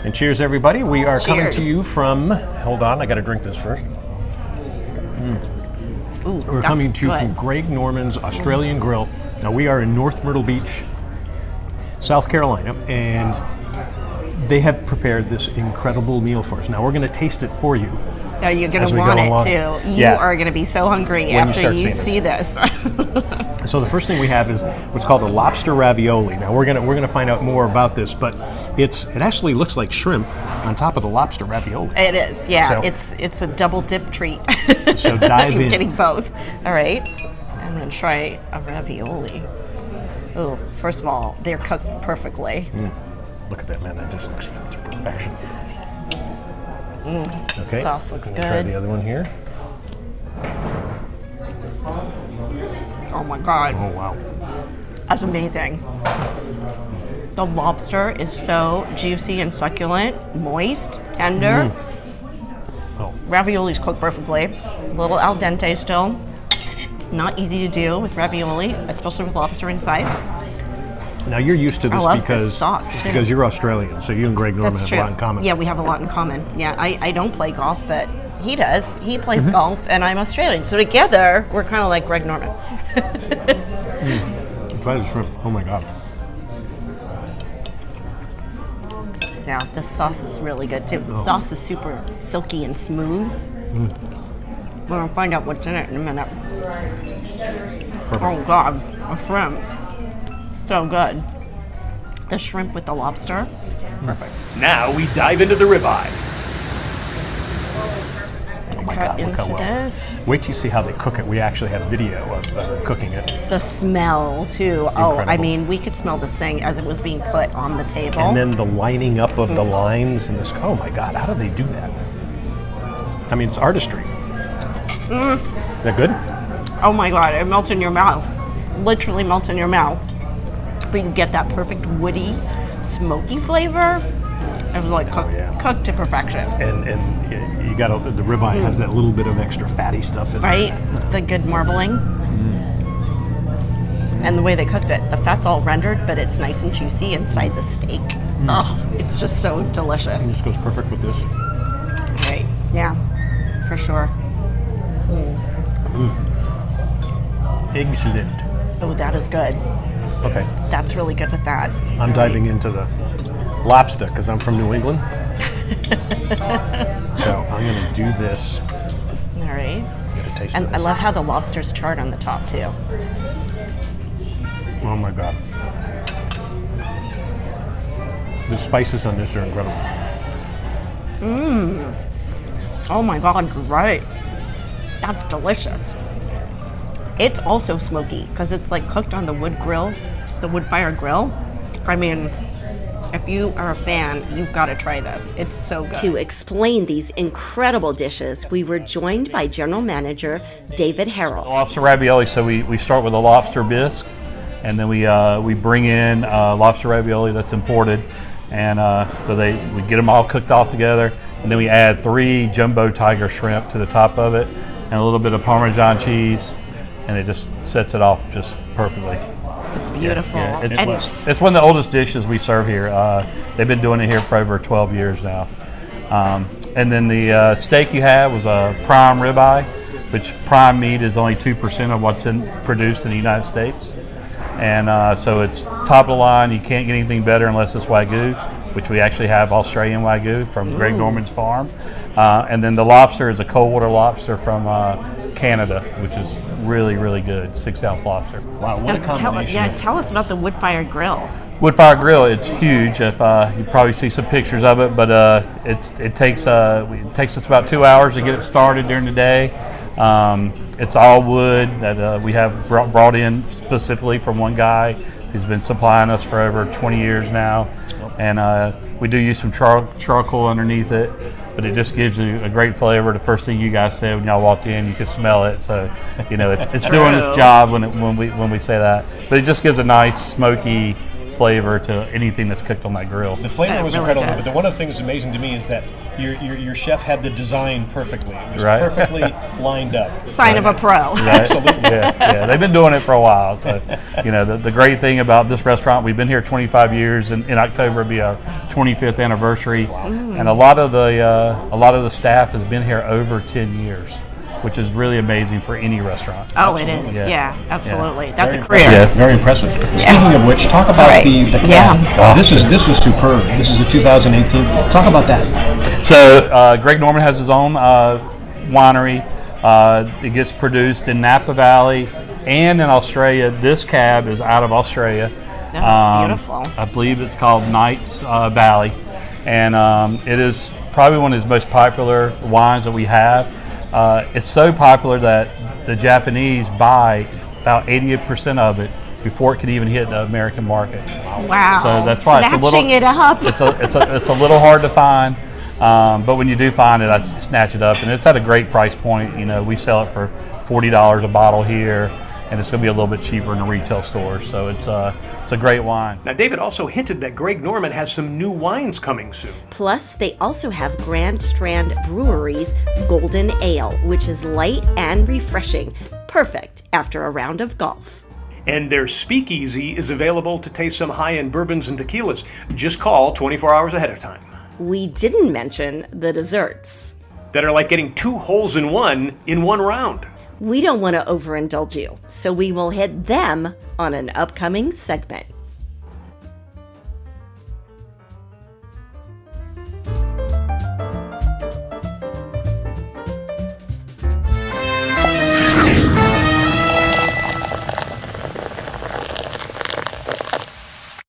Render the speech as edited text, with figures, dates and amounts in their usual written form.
And cheers, everybody. We are coming to Cheers. you from, hold on, I got to drink this first. Ooh, We're that's coming to you good. from Greg Norman's Australian Grille. Now, we are in North Myrtle Beach, South Carolina, and they have prepared this incredible meal for us. Now, we're going to taste it for you. Oh, you're going as to we want go it along. too. You Yeah. are going to be so hungry When you after start you seeing see this. So the first thing we have is what's called a lobster ravioli. Now we're gonna find out more about this, but it actually looks like shrimp on top of the lobster ravioli. It is, yeah. So- It's a double dip treat. So dive You're in. getting both. All right. I'm going to try a ravioli. Oh, first of all, they're cooked perfectly. Look at that, man! That just looks to perfection. Okay. Sauce looks We'll try good. the other one here. Oh my God. Oh wow! That's amazing. The lobster is so juicy and succulent, moist, tender. Oh, Ravioli's cooked perfectly. A little al dente still. Not easy to do with ravioli, especially with lobster inside. now you're used to this love this because sauce, too. because you're Australian, so you and Greg Norman That's have true. a lot in common. Yeah, we have a lot in common. Yeah, I don't play golf, but he does. He plays golf, and I'm Australian. So together, we're kind of like Greg Norman. Try the shrimp. Oh my God! Yeah, the sauce is really good too. The sauce is super silky and smooth. We're gonna find out what's in it in a minute. Perfect. Oh God, a shrimp. So good. The shrimp with the lobster. Perfect. Now we dive into the ribeye. Oh my Cut God! Look how into well. this. Wait till you see how they cook it. We actually have video of cooking it. The smell too. Oh, I Incredible. mean, we could smell this thing as it was being put on the table. And then the lining up of the lines and this. Oh my God! How do they do that? I mean, it's artistry. Is that good? Oh my God, it melts in your mouth. Literally melts in your mouth. But you get that perfect woody, smoky flavor. It was like cooked, yeah. cooked to perfection. And you got the ribeye has that little bit of extra fatty stuff in it. Right? The good marbling. And the way they cooked it, the fat's all rendered, but it's nice and juicy inside the steak. Oh, it's just so delicious. This goes perfect with this. Right? Yeah, for sure. Excellent. Oh, that is good. Okay, That's really good with that. I'm diving into the lobster because I'm from New England. So I'm gonna do this. All right. Get a taste And of I this. love how the lobster's charred on the top too. Oh my God. The spices on this are incredible. Oh my God, great. That's delicious. It's also smoky because it's like cooked on the wood grill, the wood fire grill. I mean, if you are a fan, you've got to try this. It's so good. To explain these incredible dishes, we were joined by General Manager David Harrell. Lobster ravioli. So we start with a lobster bisque, and then we bring in lobster ravioli that's imported, and so we get them all cooked off together, and then we add 3 jumbo tiger shrimp to the top of it, and a little bit of Parmesan cheese, and it just sets it off just perfectly. It's beautiful. Yeah, And- it's one of the oldest dishes we serve here. They've been doing it here for over 12 years now. And then the steak you had was a prime ribeye, which prime meat is only 2% of what's produced in the United States. And so it's top of the line. You can't get anything better unless it's Wagyu, which we actually have Australian Wagyu from Greg Norman's farm. And then the lobster is a cold water lobster from Canada, which is really, really good. 6-ounce lobster. Wow, what a combination. tell us about the wood-fired grill. Wood fire grill, it's huge. If you probably see some pictures of it, but it takes us about 2 hours to get it started during the day. It's all wood that we have brought in specifically from one guy who's been supplying us for over 20 years now, and we do use some charcoal underneath it. But it just gives you a great flavor. The first thing you guys said when y'all walked in, you could smell it. So, it's doing its job when we say that. But it just gives a nice smoky flavor to anything that's cooked on that grill. The flavor It was really incredible, does. but one of the things that's amazing to me is that your chef had the design perfectly. It was Right. perfectly lined up. Sign of a pro. Absolutely. Yeah, they've been doing it for a while. So, the great thing about this restaurant, we've been here 25 years, and in October will be our 25th anniversary. And a lot of the staff has been here over 10 years, which is really amazing for any restaurant. Oh, it is. Yeah. Yeah, absolutely. That's Very a career. Yeah. Very impressive. Speaking of which, talk about Right. the cab. Yeah. This was superb. This is a 2018. Talk about that. So Greg Norman has his own winery. It gets produced in Napa Valley and in Australia. This cab is out of Australia. That's beautiful. I believe it's called Knights Valley, and it is probably one of the most popular wines that we have. It's so popular that the Japanese buy about 80% of it before it can even hit the American market. Wow. So that's why it's a little. Snatching it up. It's a little hard to find, but when you do find it, I snatch it up, and it's at a great price point. We sell it for $40 a bottle here, and it's going to be a little bit cheaper in the retail store. So it's a great wine. Now, David also hinted that Greg Norman has some new wines coming soon. Plus, they also have Grand Strand Brewery's Golden Ale, which is light and refreshing, perfect after a round of golf. And their Speakeasy is available to taste some high-end bourbons and tequilas. Just call 24 hours ahead of time. We didn't mention the desserts. That are like getting 2 holes in one round. We don't want to overindulge you, so we will hit them on an upcoming segment.